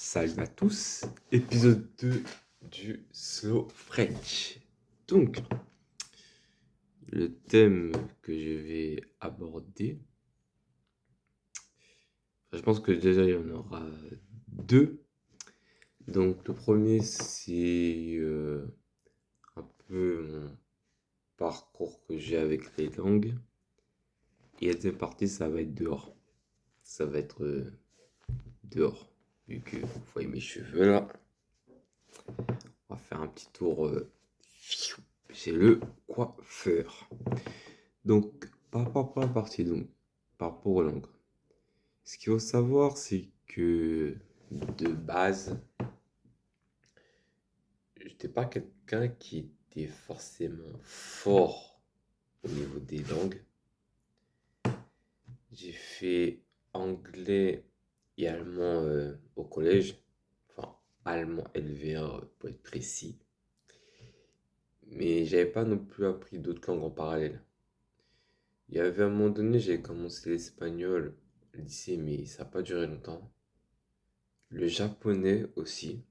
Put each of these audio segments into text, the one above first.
Salut à tous, épisode 2 du Slow French. Donc, le thème que je vais aborder, je pense que déjà il y en aura deux. Donc, le premier, c'est un peu mon parcours que j'ai avec les langues. Et la deuxième partie, ça va être dehors. Ça va être dehors. Vu que vous voyez mes cheveux là, on va faire un petit tour chez le coiffeur. Donc, par rapport à la partie, donc, par rapport aux langues, ce qu'il faut savoir, c'est que de base, j'étais pas quelqu'un qui était forcément fort au niveau des langues. J'ai fait anglais et allemand au collège, enfin allemand LV1 pour être précis, mais j'avais pas non plus appris d'autres langues en parallèle. Il y avait un moment donné, j'ai commencé l'espagnol au lycée, mais ça n'a pas duré longtemps. Le japonais aussi,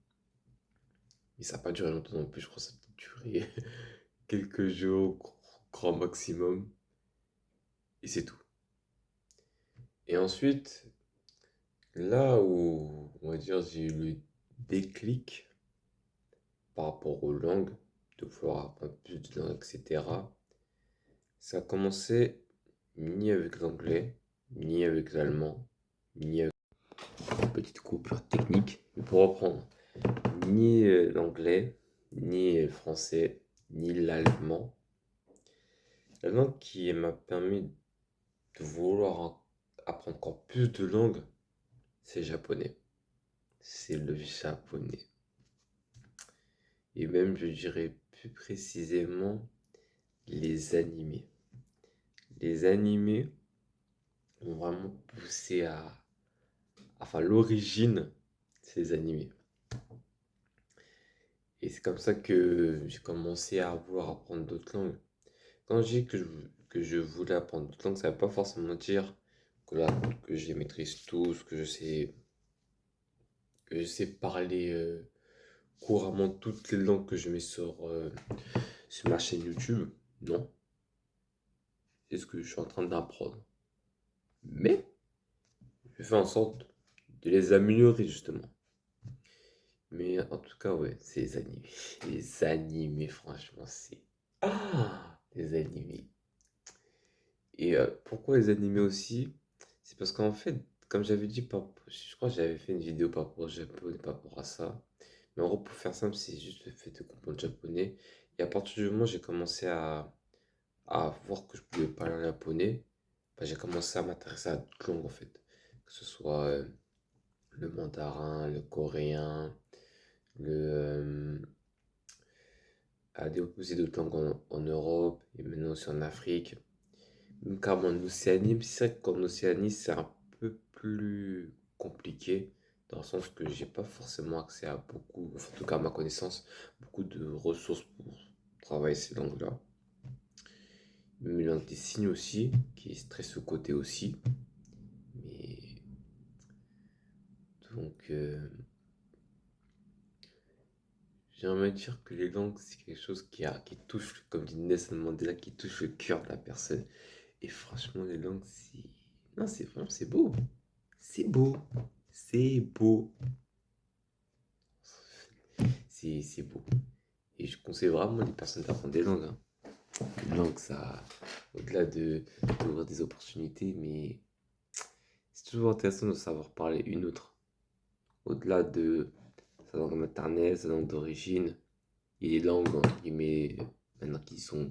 mais ça n'a pas duré longtemps non plus, je crois que ça a peut-être duré quelques jours, grand maximum, et c'est tout. Et ensuite, là où, on va dire, j'ai eu le déclic par rapport aux langues, de vouloir apprendre plus de langues, etc., ça a commencé ni avec l'anglais, ni avec l'allemand, ni avec une petite coupure technique, mais pour reprendre, ni l'anglais, ni le français, ni l'allemand. La langue qui m'a permis de vouloir apprendre encore plus de langues, c'est le japonais. C'est le japonais. Et même, je dirais plus précisément, les animés. Les animés ont vraiment poussé à... Enfin, l'origine, ces animés. Et c'est comme ça que j'ai commencé à vouloir apprendre d'autres langues. Quand je dis que je voulais apprendre d'autres langues, ça ne veut pas forcément dire que, là, que je les maîtrise tous, que je sais parler couramment toutes les langues que je mets sur ma chaîne YouTube. Non, c'est ce que je suis en train d'apprendre. Mais je fais en sorte de les améliorer justement. Mais en tout cas, ouais, c'est les animés. Les animés, franchement, c'est... Ah, les animés. Et pourquoi les animés aussi? C'est parce qu'en fait, comme j'avais dit, je crois que j'avais fait une vidéo par rapport au Japon et par rapport à ça. Mais en gros, pour faire simple, c'est juste le fait de comprendre le japonais. Et à partir du moment où j'ai commencé à voir que je pouvais parler en japonais, bah, j'ai commencé à m'intéresser à d'autres langues en fait. Que ce soit le mandarin, le coréen, à développer aussi d'autres langues en Europe et maintenant aussi en Afrique. Même carrément en Océanie, mais c'est vrai qu'en Océanie, c'est un peu plus compliqué, dans le sens que j'ai pas forcément accès à beaucoup, enfin, en tout cas à ma connaissance, beaucoup de ressources pour travailler ces langues-là. Même une langue des signes aussi, qui est très sous-cotée aussi. Mais donc, j'aimerais dire que les langues, c'est quelque chose qui touche, comme dit Nelson Mandela, qui touche le cœur de la personne. Et franchement, les langues, c'est... Non, c'est vraiment, c'est beau. C'est beau. C'est beau. C'est beau. Et je conseille vraiment les personnes d'apprendre des langues, hein. Une langue, ça, au-delà d'ouvrir des opportunités, mais c'est toujours intéressant de savoir parler une autre. Au-delà de sa langue maternelle, sa langue d'origine, il y a des langues, entre guillemets, maintenant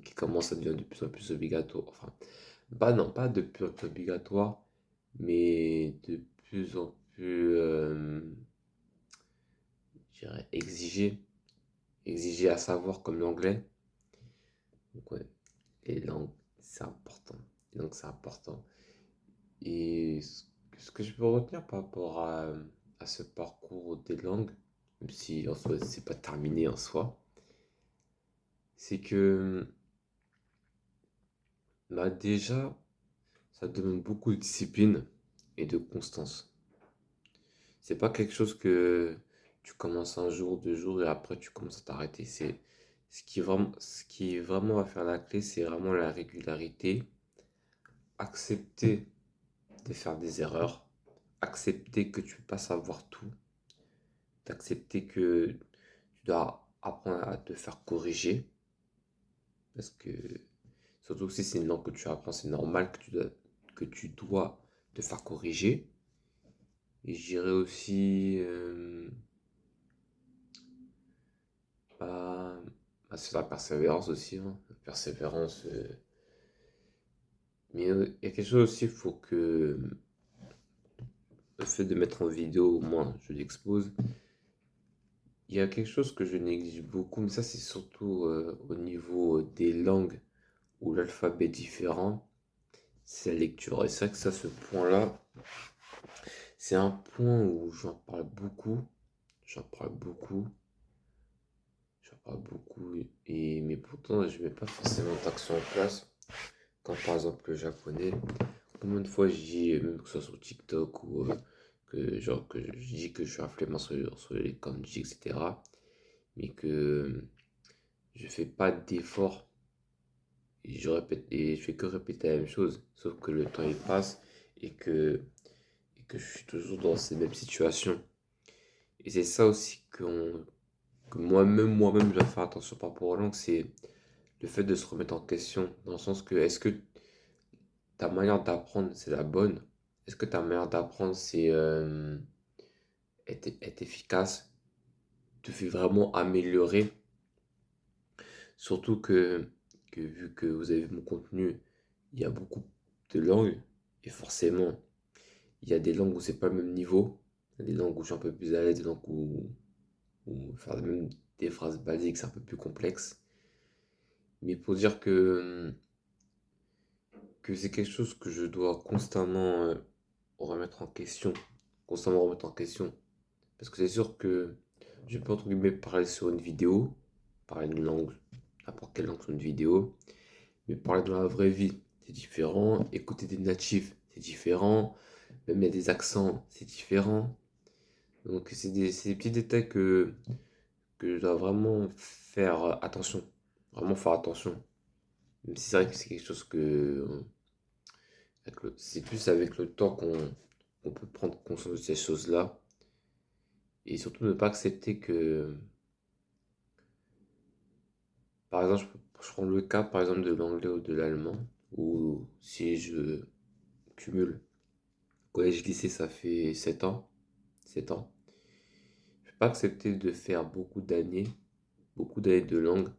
qui commencent à devenir de plus en plus obligatoires. Enfin, pas de plus en plus obligatoires, mais de plus en plus, je dirais, exigées à savoir, comme l'anglais. Donc, ouais, les langues, c'est important. Les langues, c'est important. Et ce que je peux retenir par rapport à ce parcours des langues, même si en soi, c'est pas terminé en soi, c'est que bah déjà, ça demande beaucoup de discipline et de constance. C'est pas quelque chose que tu commences un jour, 2 jours et après tu commences à t'arrêter. C'est ce qui vraiment va faire la clé, c'est vraiment la régularité. Accepter de faire des erreurs, accepter que tu peux pas savoir tout, d'accepter que tu dois apprendre à te faire corriger, parce que surtout si c'est une langue que tu apprends, c'est normal que tu dois te faire corriger. Et je dirais aussi, bah, c'est la persévérance aussi, hein. La persévérance, mais il y a quelque chose aussi, il faut que le fait de mettre en vidéo, au moins je l'expose. Il y a quelque chose que je néglige beaucoup, mais ça c'est surtout au niveau des langues où l'alphabet est différent, c'est la lecture. Et c'est vrai que ça, ce point-là, c'est un point où j'en parle beaucoup, j'en parle beaucoup, mais pourtant je mets pas forcément d'accent en place. Quand par exemple le japonais, combien de fois je dis, même que ce soit sur TikTok ou que je dis que je suis un flemmard sur les kanji, etc. Mais que je fais pas d'effort et je fais que répéter la même chose, sauf que le temps il passe et que je suis toujours dans ces mêmes situations. Et c'est ça aussi que moi-même, je dois faire attention par rapport aux langues, c'est le fait de se remettre en question, dans le sens que est-ce que ta manière d'apprendre c'est la bonne? Est-ce que ta manière d'apprendre est efficace, te fait vraiment améliorer? Surtout que vu que vous avez vu mon contenu, il y a beaucoup de langues, et forcément, il y a des langues où c'est pas le même niveau, il y a des langues où je suis un peu plus à l'aise, des langues où faire même des phrases basiques, c'est un peu plus complexe. Mais pour dire que c'est quelque chose que je dois constamment remettre en question, constamment remettre en question. Parce que c'est sûr que je peux entre guillemets parler sur une vidéo, parler une langue, n'importe quelle langue sur une vidéo, mais parler dans la vraie vie, c'est différent. Écouter des natifs, c'est différent. Même il y a des accents, c'est différent. Donc c'est des petits détails que je dois vraiment faire attention. Vraiment faire attention. Même si c'est vrai que c'est quelque chose c'est plus avec le temps qu'on peut prendre conscience de ces choses-là. Et surtout ne pas accepter que, par exemple, je prends le cas par exemple de l'anglais ou de l'allemand, où si je cumule collège-lycée, ça fait 7 ans. 7 ans. Je peux pas accepter de faire beaucoup d'années de langue,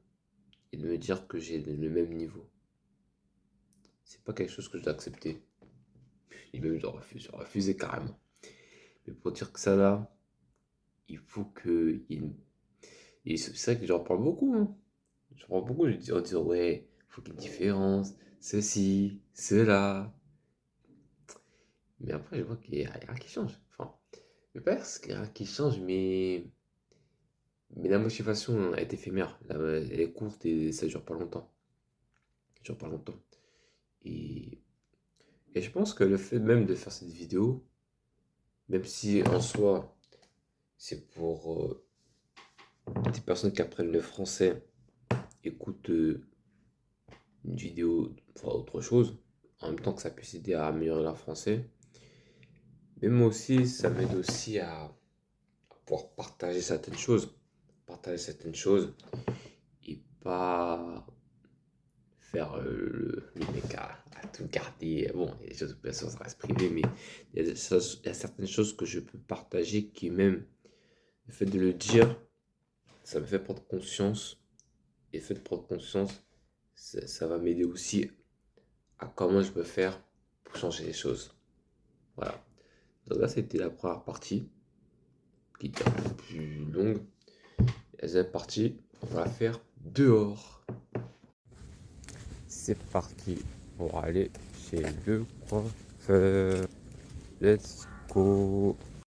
et de me dire que j'ai le même niveau. C'est pas quelque chose que je dois accepter. Et même je refusais carrément. Mais pour dire que ça là, il faut que. Et c'est vrai que j'en parle beaucoup, hein. J'en parle beaucoup, je dis en disant ouais, il faut qu'il y ait une différence, ceci, cela. Mais après, je vois qu'il y a rien qui change. Enfin, je vais pas dire qu'il y a rien qui change, mais la motivation est éphémère. Elle est courte et ça dure pas longtemps. Ça dure pas longtemps. Et, et je pense que le fait même de faire cette vidéo, même si en soi, c'est pour des personnes qui apprennent le français, écoutent une vidéo, enfin autre chose, en même temps que ça puisse aider à améliorer leur français. Mais moi aussi, ça m'aide aussi à pouvoir partager certaines choses et pas faire le mec à tout garder. Bon, il y a des choses, bien sûr, ça reste privé, mais il y a certaines choses que je peux partager qui, même le fait de le dire, ça me fait prendre conscience. Et le fait de prendre conscience, ça va m'aider aussi à comment je peux faire pour changer les choses. Voilà. Donc là, c'était la première partie qui était un peu plus longue. La deuxième partie, on va la faire dehors. C'est parti pour aller chez le coiffeur. Let's go.